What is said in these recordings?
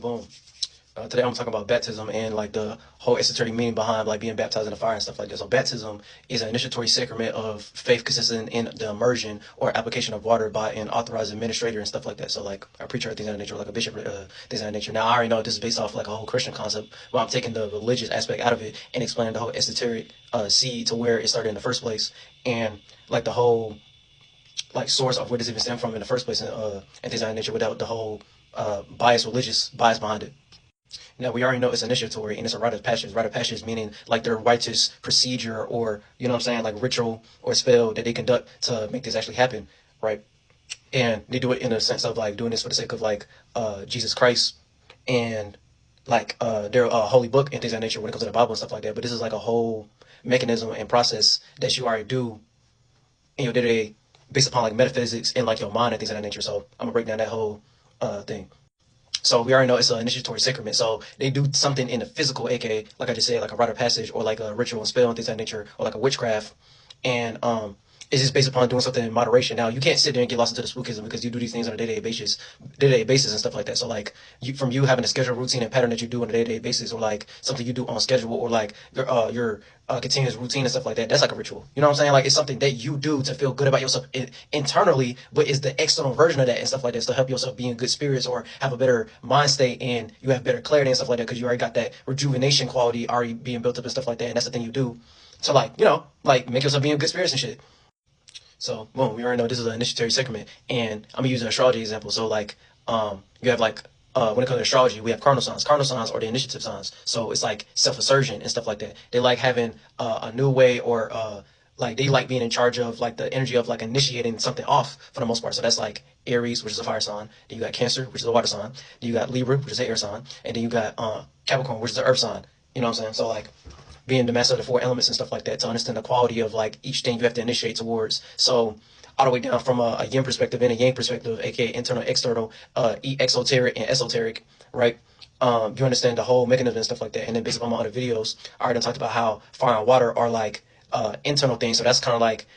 Boom. Today I'm talking about baptism and like the whole esoteric meaning behind like being baptized in the fire and stuff like that. So baptism is an initiatory sacrament of faith consistent in the immersion or application of water by an authorized administrator and stuff like that. So like a preacher, things of that nature, like a bishop, things of that nature. Now I already know this is based off like a whole Christian concept, but I'm taking the religious aspect out of it and explaining the whole esoteric seed to where it started in the first place and like the whole like source of where this even stemmed from in the first place and things of that nature without the whole religious bias behind it. Now we already know it's initiatory and it's a rite of passage. Rite of passage meaning like their righteous procedure or you know what I'm saying, like ritual or spell that they conduct to make this actually happen, right? And they do it in a sense of like doing this for the sake of like Jesus Christ and like their holy book and things of that nature when it comes to the Bible and stuff like that. But this is like a whole mechanism and process that you already do in your day to day based upon like metaphysics and like your mind and things of that nature. So I'm gonna break down that whole thing. So we already know it's an initiatory sacrament. So they do something in the physical, aka like I just said, like a rite of passage or like a ritual and spell and things of that nature, or like a witchcraft. And it's just based upon doing something in moderation. Now you can't sit there and get lost into the spookism because you do these things on a day-to-day basis and stuff like that. So like you having a schedule, routine, and pattern that you do on a day-to-day basis, or like something you do on schedule, or like your continuous routine and stuff like that. That's like a ritual. You know what I'm saying? Like it's something that you do to feel good about yourself internally, but it's the external version of that and stuff like that to help yourself be in good spirits or have a better mind state and you have better clarity and stuff like that because you already got that rejuvenation quality already being built up and stuff like that. And that's the thing you do to like like make yourself be in good spirits and shit. So, boom, we already know this is an initiatory sacrament, and I'm gonna use an astrology example. So, like, you have like, when it comes to astrology, we have cardinal signs. Cardinal signs are the initiative signs. So it's like self-assertion and stuff like that. They like having a new way, or like they like being in charge of like the energy of like initiating something off for the most part. So that's like Aries, which is a fire sign. Then you got Cancer, which is a water sign. Then you got Libra, which is an air sign, and then you got Capricorn, which is an earth sign. You know what I'm saying? So like being the master of the four elements and stuff like that to understand the quality of like each thing you have to initiate towards. So all the way down from a yin perspective and a yang perspective, aka internal, external, exoteric and esoteric, right? You understand the whole mechanism and stuff like that. And then based upon my other videos, I already talked about how fire and water are like internal things. So that's kind of like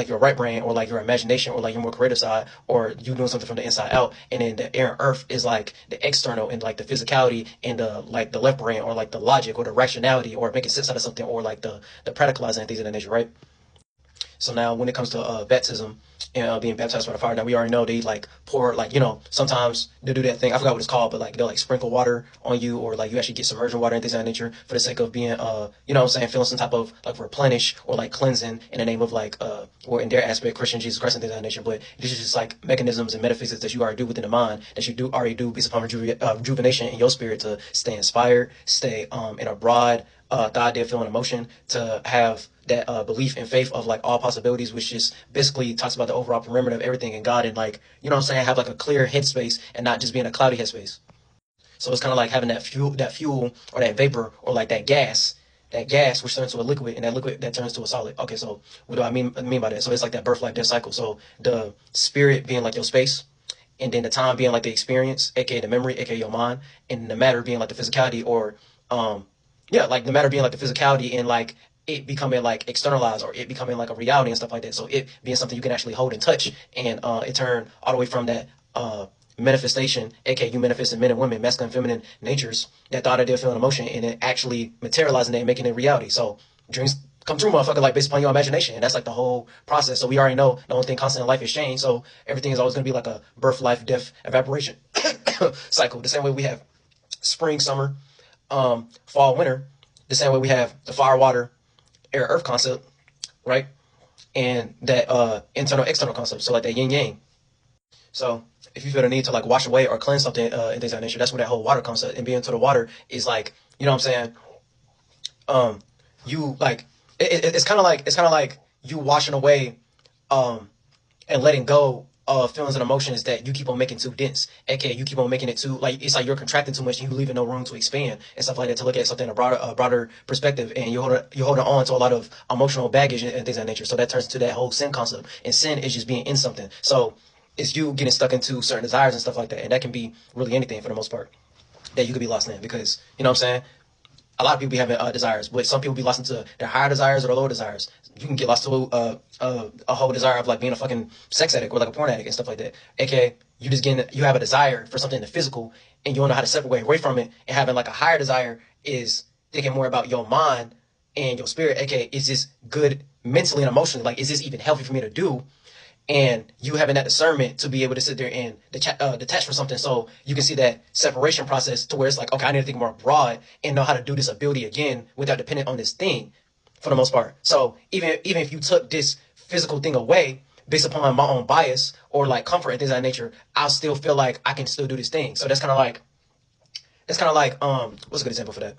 your right brain or like your imagination or like your more creative side or you doing something from the inside out. And then the air and earth is like the external and like the physicality and the like the left brain or like the logic or the rationality or making sense out of something or like the practicalizing and things of that nature, right? So now when it comes to baptism and being baptized by the fire, now we already know they like pour like, sometimes they do that thing. I forgot what it's called, but like they'll like sprinkle water on you or like you actually get submersion water and things of that nature for the sake of being, feeling some type of like replenish or like cleansing in the name of like, or in their aspect, Christian Jesus Christ and things of that nature. But this is just like mechanisms and metaphysics that you already do within the mind that you already do based upon rejuvenation in your spirit to stay inspired, stay in a broad, the idea of feeling emotion to have that belief and faith of like all possibilities, which just basically talks about the overall perimeter of everything in God and like, have like a clear headspace and not just being a cloudy headspace. So it's kind of like having that fuel or that vapor or like that gas which turns to a liquid and that liquid that turns to a solid. Okay, so what do I mean by that? So it's like that birth, life, death cycle. So the spirit being like your space, and then the time being like the experience, aka the memory, aka your mind, and the matter being like the physicality or like the matter being like the physicality and like it becoming like externalized or it becoming like a reality and stuff like that. So it being something you can actually hold and touch and it turned all the way from that manifestation, aka you manifesting men and women, masculine and feminine natures, that thought idea, feeling emotion, and then actually materializing it and making it reality. So dreams come true, motherfucker, like based upon your imagination. And that's like the whole process. So we already know the only thing constant in life is change. So everything is always going to be like a birth, life, death, evaporation cycle. The same way we have spring, summer, fall, winter, the same way we have the fire, water, air, earth concept, right? And that internal, external concept. So like that yin yang. So if you feel the need to like wash away or cleanse something and things of that nature, that's where that whole water concept and being into the water is like, you know what I'm saying? You like it's kind of like you washing away and letting go of feelings and emotions that you keep on making too dense, aka you keep on making it too like it's like you're contracting too much and you leaving no room to expand and stuff like that to look at something in a broader perspective, and you're holding on to a lot of emotional baggage and things of that nature. So that turns to that whole sin concept, and sin is just being in something. So it's you getting stuck into certain desires and stuff like that, and that can be really anything for the most part that you could be lost in because you know what I'm saying. A lot of people be having desires, but some people be lost into their higher desires or their lower desires. You can get lost to a whole desire of like being a fucking sex addict or like a porn addict and stuff like that. AKA, you have a desire for something in the physical, and you don't know how to separate away from it. And having like a higher desire is thinking more about your mind and your spirit, aka is this good mentally and emotionally? Like, is this even healthy for me to do? And you having that discernment to be able to sit there and detach from something, so you can see that separation process to where it's like, okay, I need to think more broad and know how to do this ability again without depending on this thing for the most part. So even if you took this physical thing away based upon my own bias or like comfort and things of that nature, I'll still feel like I can still do this thing. So that's kind of like what's a good example for that?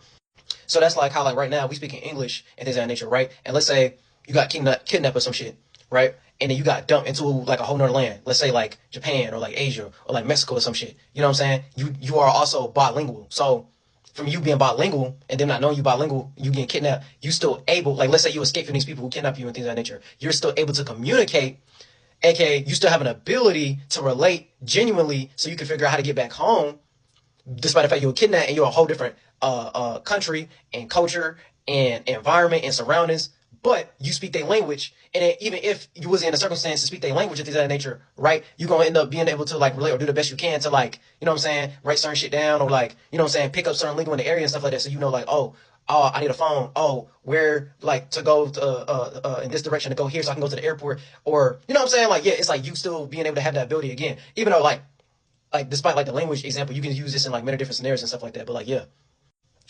So that's like how, like, right now we speak in English and things of that nature, right? And let's say you got kidnapped or some shit, right? And then you got dumped into like a whole nother land. Let's say like Japan or like Asia or like Mexico or some shit. You know what I'm saying? You are also bilingual. So from you being bilingual and them not knowing you bilingual, you getting kidnapped, you still able, like, let's say you escape from these people who kidnap you and things of that nature. You're still able to communicate, aka you still have an ability to relate genuinely, so you can figure out how to get back home, despite the fact you were kidnapped and you're a whole different country and culture and environment and surroundings, but you speak their language. And then even if you was in a circumstance to speak their language and things of that nature, right, you're going to end up being able to like relate or do the best you can to, like, you know what I'm saying, write certain shit down, or like, you know what I'm saying, pick up certain lingo in the area and stuff like that. So you know, like, oh, I need a phone. Oh, where, like, to go to, in this direction to go here so I can go to the airport. Or, you know what I'm saying? Like, yeah, it's like you still being able to have that ability again. Even though, like despite like the language example, you can use this in like many different scenarios and stuff like that. But like, yeah.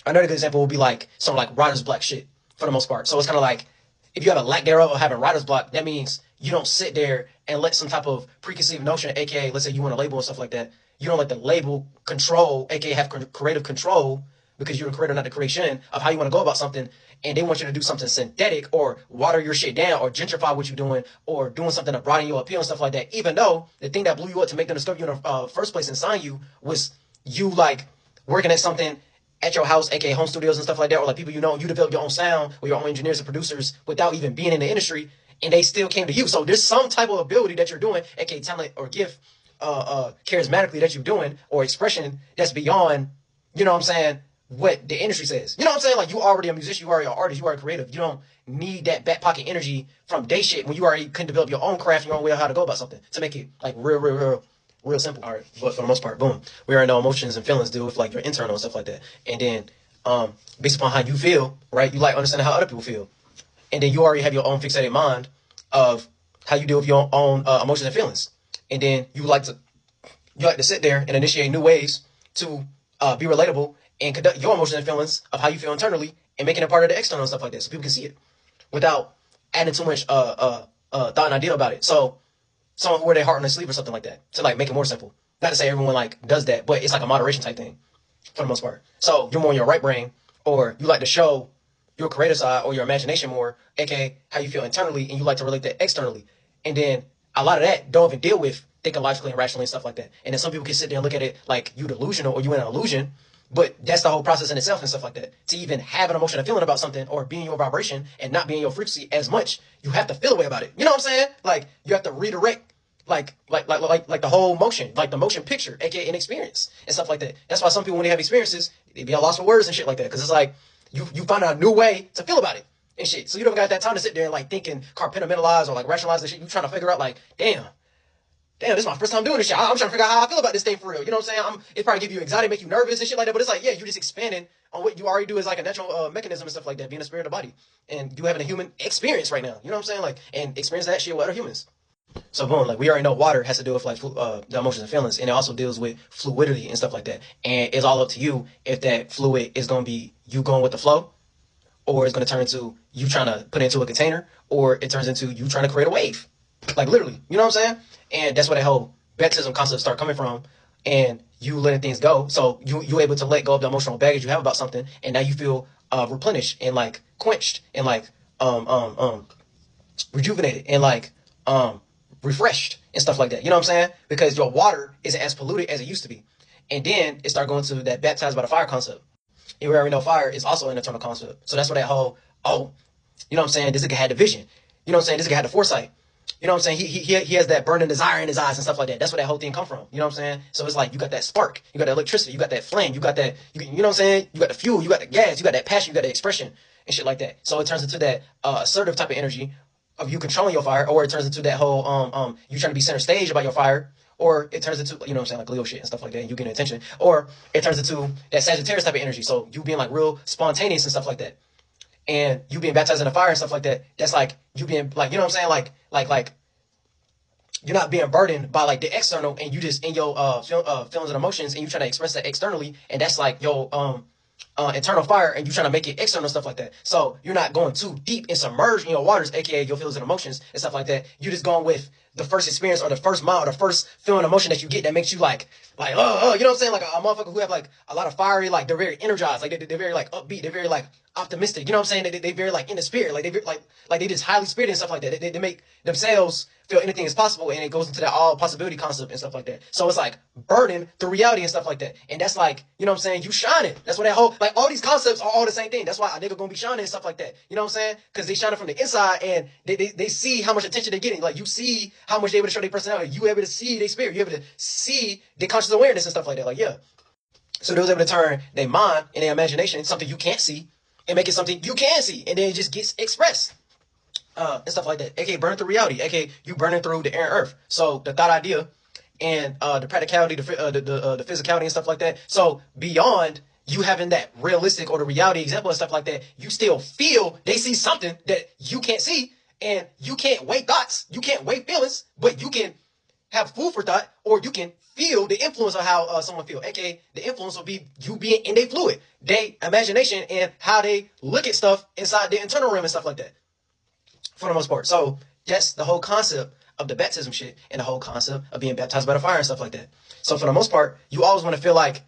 Another good example would be like some like writer's block shit for the most part. So it's kind of like, if you have a lack thereof of having writer's block, that means you don't sit there and let some type of preconceived notion, aka let's say you want a label and stuff like that. You don't let the label control, aka have creative control, because you're the creator, not the creation, of how you want to go about something. And they want you to do something synthetic or water your shit down or gentrify what you're doing or doing something to broaden your appeal and stuff like that. Even though the thing that blew you up to make them discover you in the first place and sign you was you like working at something at your house, aka home studios and stuff like that, or like people you know, you develop your own sound or your own engineers and producers without even being in the industry, and they still came to you. So there's some type of ability that you're doing, aka talent or gift, charismatically that you're doing, or expression that's beyond, you know what I'm saying, what the industry says. You know what I'm saying? Like, you already a musician, you already an artist, you are creative. You don't need that back pocket energy from day shit when you already can develop your own craft, your own way of how to go about something to make it like real simple. All right, but for the most part, boom, we already know emotions and feelings deal with like your internal and stuff like that. And then, based upon how you feel, right, you like understanding how other people feel, and then you already have your own fixated mind of how you deal with your own emotions and feelings. And then you like to sit there and initiate new ways to be relatable and conduct your emotions and feelings of how you feel internally and making it part of the external and stuff like that, so people can see it without adding too much thought and idea about it. So someone who wear their heart on their sleeve or something like that, to like make it more simple. Not to say everyone like does that, but it's like a moderation type thing for the most part. So you're more in your right brain, or you like to show your creative side or your imagination more, aka how you feel internally, and you like to relate that externally. And then a lot of that don't even deal with thinking logically and rationally and stuff like that. And then some people can sit there and look at it like you delusional or you in an illusion, but that's the whole process in itself and stuff like that. To even have an emotion or feeling about something or being your vibration and not being your frequency as much, you have to feel a way about it. You know what I'm saying? Like, you have to redirect like the whole motion, like the motion picture, aka an experience and stuff like that. That's why some people, when they have experiences, they be at loss for words and shit like that, because it's like you find a new way to feel about it and shit. So you don't got that time to sit there and like think and compartmentalize or like rationalize the shit. You trying to figure out like, damn, this is my first time doing this shit. I'm trying to figure out how I feel about this thing for real. You know what I'm saying? It probably give you anxiety, make you nervous and shit like that. But it's like, yeah, you just expanding on what you already do as like a natural mechanism and stuff like that, being a spirit of the body. And you having a human experience right now. You know what I'm saying? Like, and experience that shit with other humans. So boom, like we already know water has to do with like the emotions and feelings, and it also deals with fluidity and stuff like that. And it's all up to you if that fluid is going to be you going with the flow, or it's going to turn into you trying to put it into a container, or it turns into you trying to create a wave. Like, literally, you know what I'm saying? And that's where that whole baptism concept start coming from, and you letting things go. So you able to let go of the emotional baggage you have about something, and now you feel replenished and like quenched and like rejuvenated and like refreshed and stuff like that. You know what I'm saying? Because your water isn't as polluted as it used to be. And then it start going to that baptized by the fire concept. And we already know fire is also an eternal concept. So that's where that whole, you know what I'm saying, this nigga had the vision. You know what I'm saying? This nigga had the foresight. You know what I'm saying? He has that burning desire in his eyes and stuff like that. That's where that whole thing come from. You know what I'm saying? So it's like you got that spark, you got that electricity, you got that flame, you got that, you know what I'm saying? You got the fuel, you got the gas, you got that passion, you got the expression and shit like that. So it turns into that assertive type of energy of you controlling your fire, or it turns into that whole you trying to be center stage about your fire, or it turns into, you know what I'm saying, like Leo shit and stuff like that, and you getting attention, or it turns into that Sagittarius type of energy. So you being like real spontaneous and stuff like that, and you being baptized in the fire and stuff like that. That's like you being like, you know what I'm saying, like you're not being burdened by like the external, and you just in your feelings and emotions, and you trying to express that externally, and that's like your internal fire, and you trying to make it external, stuff like that. So you're not going too deep and submerged in your waters, aka your feelings and emotions and stuff like that. You just going with the first experience or the first mind or the first feeling emotion that you get that makes you like you know what I'm saying, like a motherfucker who have like a lot of fiery, like they're very energized, like they're very like upbeat, they're very like optimistic, you know what I'm saying, they very like in the spirit, like they just highly spirited and stuff like that. They make themselves feel anything is possible, and it goes into that all possibility concept and stuff like that. So it's like burden through reality and stuff like that. And that's like, you know what I'm saying, you shining. That's what that whole, like all these concepts are all the same thing. That's why a nigga gonna be shining and stuff like that. You know what I'm saying? Because they shining from the inside, and they see how much attention they're getting. Like you see how much they able to show their personality. You able to see their spirit. You able to see their conscious awareness and stuff like that. Like, yeah. So they was able to turn their mind and their imagination something you can't see and make it something you can see, and then it just gets expressed. And stuff like that, aka burning through reality, aka you burning through the air and earth. So the thought idea and the practicality, the physicality and stuff like that. So beyond you having that realistic or the reality example and stuff like that, you still feel they see something that you can't see, and you can't weigh thoughts, you can't weigh feelings, but you can have food for thought, or you can feel the influence of how someone feel, aka the influence will be you being in their fluid, they imagination, and how they look at stuff inside the internal realm and stuff like that, for the most part. So that's the whole concept of the baptism shit, and the whole concept of being baptized by the fire and stuff like that. So for the most part, you always want to feel like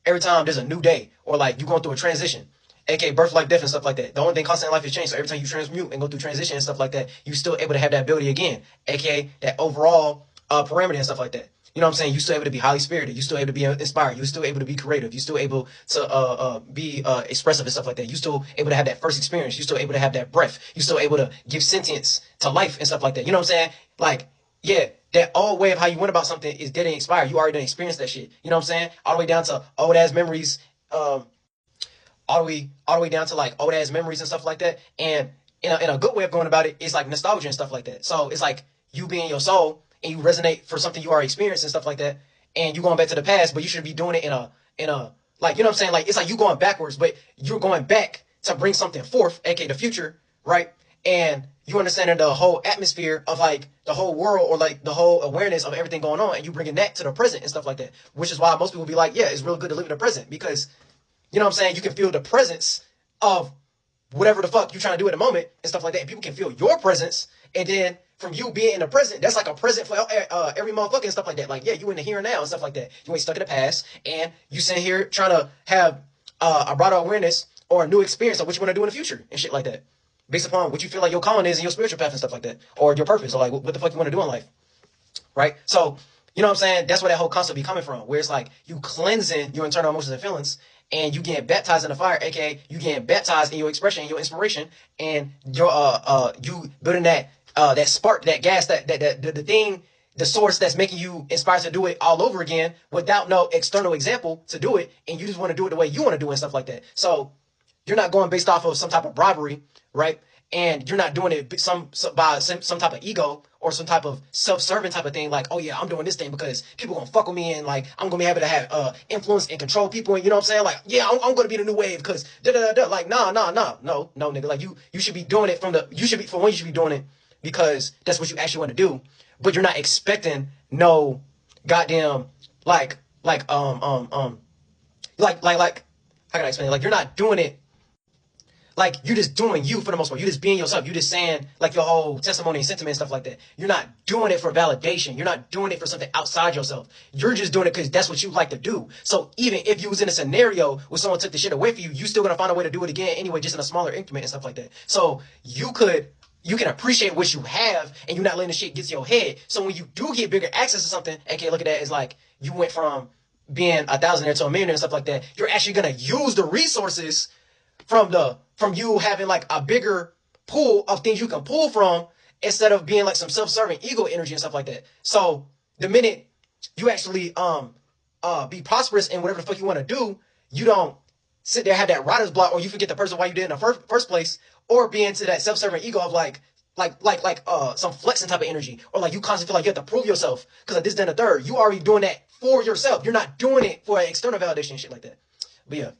every time there's a new day, or like you going through a transition, aka birth, life, death and stuff like that. The only thing constant in life is change. So every time you transmute and go through transition and stuff like that, you still able to have that ability again, aka that overall parameter and stuff like that. You know what I'm saying? You still able to be highly spirited. You still able to be inspired. You still able to be creative. You still able to be expressive and stuff like that. You still able to have that first experience. You still able to have that breath. You still able to give sentience to life and stuff like that. You know what I'm saying? Like, yeah, that old way of how you went about something is dead and expired. You already done experienced that shit. You know what I'm saying? All the way down to old ass memories. All the way down to like old ass memories and stuff like that. And in a good way of going about it, it's like nostalgia and stuff like that. So it's like you being your soul, and you resonate for something you already experienced and stuff like that, and you going back to the past, but you should be doing it in a like, you know what I'm saying? Like, it's like you going backwards, but you're going back to bring something forth, aka the future, right? And you understanding the whole atmosphere of like the whole world, or like the whole awareness of everything going on, and you bringing that to the present and stuff like that, which is why most people be like, yeah, it's real good to live in the present, because, you know what I'm saying, you can feel the presence of whatever the fuck you're trying to do at the moment and stuff like that. And people can feel your presence, and then from you being in the present, that's like a present for every motherfucker and stuff like that. Like, yeah, you in the here and now and stuff like that. You ain't stuck in the past, and you sitting here trying to have a broader awareness or a new experience of what you want to do in the future and shit like that, based upon what you feel like your calling is and your spiritual path and stuff like that, or your purpose, or like what the fuck you want to do in life, right? So, you know what I'm saying? That's where that whole concept be coming from, where it's like you cleansing your internal emotions and feelings, and you getting baptized in the fire, aka you getting baptized in your expression, your inspiration, and your you building that that spark, that gas, that the thing, the source that's making you inspired to do it all over again without no external example to do it, and you just want to do it the way you want to do it and stuff like that. So you're not going based off of some type of bribery, right? And you're not doing it by some type of ego or some type of self-serving type of thing, like, oh yeah, I'm doing this thing because people gonna fuck with me, and like I'm gonna be able to have influence and control people, and you know what I'm saying? Like, yeah, I'm gonna be the new wave because like, no, nigga. Like you should be doing it you should be doing it because that's what you actually want to do, but you're not expecting no goddamn like how can I explain it? Like, you're not doing it like, you're just doing you for the most part. You're just being yourself. You're just saying like your whole testimony and sentiment and stuff like that. You're not doing it for validation. You're not doing it for something outside yourself. You're just doing it because that's what you like to do. So even if you was in a scenario where someone took the shit away from you, you still gonna find a way to do it again anyway, just in a smaller increment and stuff like that. So you can appreciate what you have, and you're not letting the shit get to your head. So when you do get bigger access to something, aka look at that as like you went from being a thousandaire to a millionaire and stuff like that, you're actually gonna use the resources from you having like a bigger pool of things you can pull from, instead of being like some self-serving ego energy and stuff like that. So the minute you actually be prosperous in whatever the fuck you want to do, you don't sit there, have that writer's block, or you forget the person why you did in the first place, or be into that self-serving ego of like some flexing type of energy, or like you constantly feel like you have to prove yourself because of this, then, the third. You already doing that for yourself. You're not doing it for external validation and shit like that. But yeah.